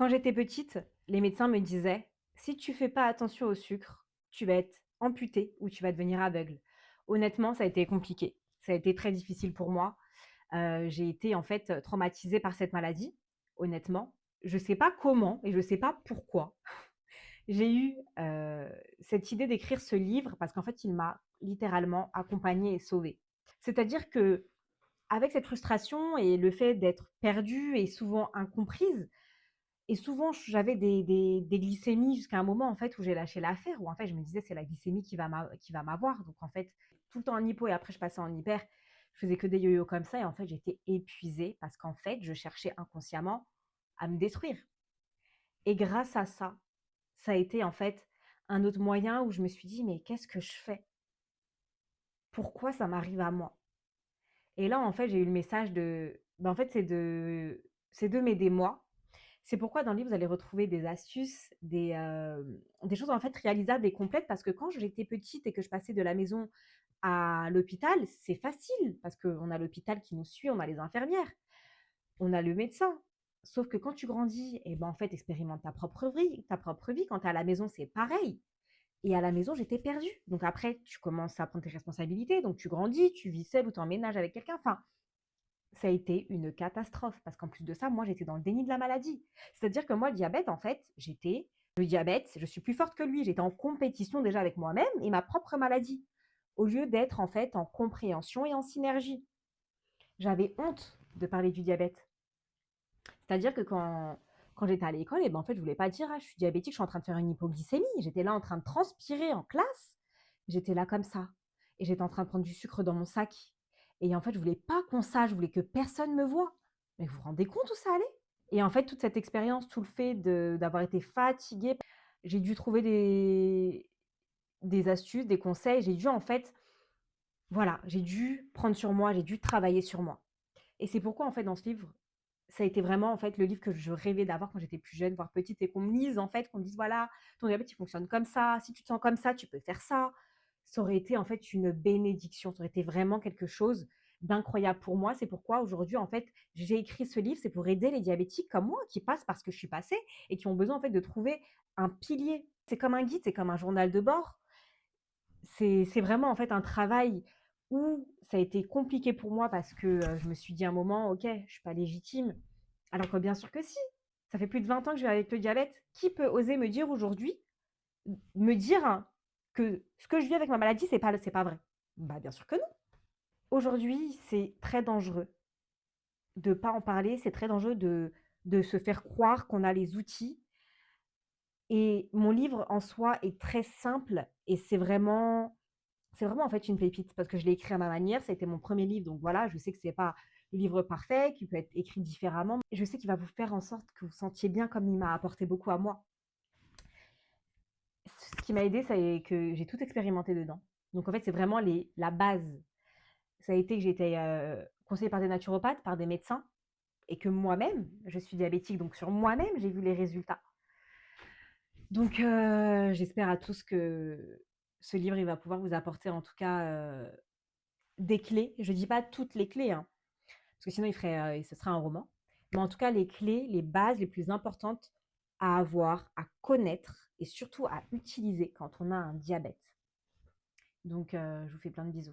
Quand j'étais petite, les médecins me disaient: «Si tu fais pas attention au sucre, tu vas être amputée ou tu vas devenir aveugle». Honnêtement, ça a été compliqué. Ça a été très difficile pour moi. J'ai été en fait, traumatisée par cette maladie, honnêtement. Je sais pas comment et je sais pas pourquoi. J'ai eu, cette idée d'écrire ce livre parce qu'en fait, il m'a littéralement accompagnée et sauvée. C'est-à-dire que avec cette frustration et le fait d'être perdue et souvent incomprise, et souvent, j'avais des glycémies jusqu'à un moment, en fait, où j'ai lâché l'affaire, où en fait, je me disais: «C'est la glycémie qui va m'avoir». Donc en fait, tout le temps en hypo et après je passais en hyper. Je faisais que des yo-yo comme ça et en fait, j'étais épuisée parce qu'en fait, je cherchais inconsciemment à me détruire. Et grâce à ça, ça a été en fait un autre moyen où je me suis dit: «Mais qu'est-ce que je fais? Pourquoi ça m'arrive à moi?» Et là, en fait, j'ai eu le message de en fait, c'est de m'aider moi. C'est pourquoi dans le livre, vous allez retrouver des astuces, des choses en fait réalisables et complètes parce que quand j'étais petite et que je passais de la maison à l'hôpital, c'est facile parce qu'on a l'hôpital qui nous suit, on a les infirmières, on a le médecin. Sauf que quand tu grandis, et ben en fait, expérimente ta propre vie. Ta propre vie. Quand tu es à la maison, c'est pareil. Et à la maison, j'étais perdue. Donc après, tu commences à prendre tes responsabilités. Donc tu grandis, tu vis seule ou tu emménages avec quelqu'un. Enfin, ça a été une catastrophe parce qu'en plus de ça, moi, j'étais dans le déni de la maladie. C'est-à-dire que moi, le diabète, en fait, le diabète, je suis plus forte que lui. J'étais en compétition déjà avec moi-même et ma propre maladie, au lieu d'être en fait en compréhension et en synergie. J'avais honte de parler du diabète. C'est-à-dire que quand j'étais à l'école, et ben, en fait, je voulais pas dire: «Ah, je suis diabétique, je suis en train de faire une hypoglycémie». J'étais là en train de transpirer en classe. J'étais là comme ça. Et j'étais en train de prendre du sucre dans mon sac. Et en fait, je voulais pas qu'on sache, je voulais que personne me voie. Mais vous vous rendez compte où ça allait? Et en fait, toute cette expérience, tout le fait d'avoir été fatiguée, j'ai dû trouver des astuces, des conseils. J'ai dû en fait, voilà, j'ai dû prendre sur moi, j'ai dû travailler sur moi. Et c'est pourquoi en fait dans ce livre, ça a été vraiment en fait le livre que je rêvais d'avoir quand j'étais plus jeune, voire petite, et qu'on me lise en fait, qu'on me dise voilà, ton diabète il fonctionne comme ça, si tu te sens comme ça, tu peux faire ça. Ça aurait été en fait une bénédiction, ça aurait été vraiment quelque chose d'incroyable pour moi. C'est pourquoi aujourd'hui en fait, j'ai écrit ce livre, c'est pour aider les diabétiques comme moi qui passent par ce que je suis passée et qui ont besoin en fait de trouver un pilier. C'est comme un guide, c'est comme un journal de bord. C'est vraiment en fait un travail où ça a été compliqué pour moi parce que, je me suis dit à un moment: «OK, je suis pas légitime». Alors que bien sûr que si. Ça fait plus de 20 ans que je vis avec le diabète. Qui peut oser me dire aujourd'hui, me dire, hein, que ce que je vis avec ma maladie, c'est pas vrai? Bah, bien sûr que non. Aujourd'hui, c'est très dangereux de pas en parler, c'est très dangereux de se faire croire qu'on a les outils. Et mon livre en soi est très simple et c'est vraiment en fait une pépite parce que je l'ai écrit à ma manière. Ça a été mon premier livre, donc voilà, je sais que c'est pas le livre parfait, qu'il peut être écrit différemment. Je sais qu'il va vous faire en sorte que vous vous sentiez bien comme il m'a apporté beaucoup à moi. Ce qui m'a aidé, c'est que j'ai tout expérimenté dedans. Donc en fait, c'est vraiment la base. Ça a été que j'ai été conseillée par des naturopathes, par des médecins, et que moi-même, je suis diabétique, donc sur moi-même, j'ai vu les résultats. Donc j'espère à tous que ce livre, il va pouvoir vous apporter en tout cas des clés. Je ne dis pas toutes les clés, hein, parce que sinon ce serait un roman. Mais en tout cas, les clés, les bases les plus importantes à avoir, à connaître et surtout à utiliser quand on a un diabète. Donc, je vous fais plein de bisous.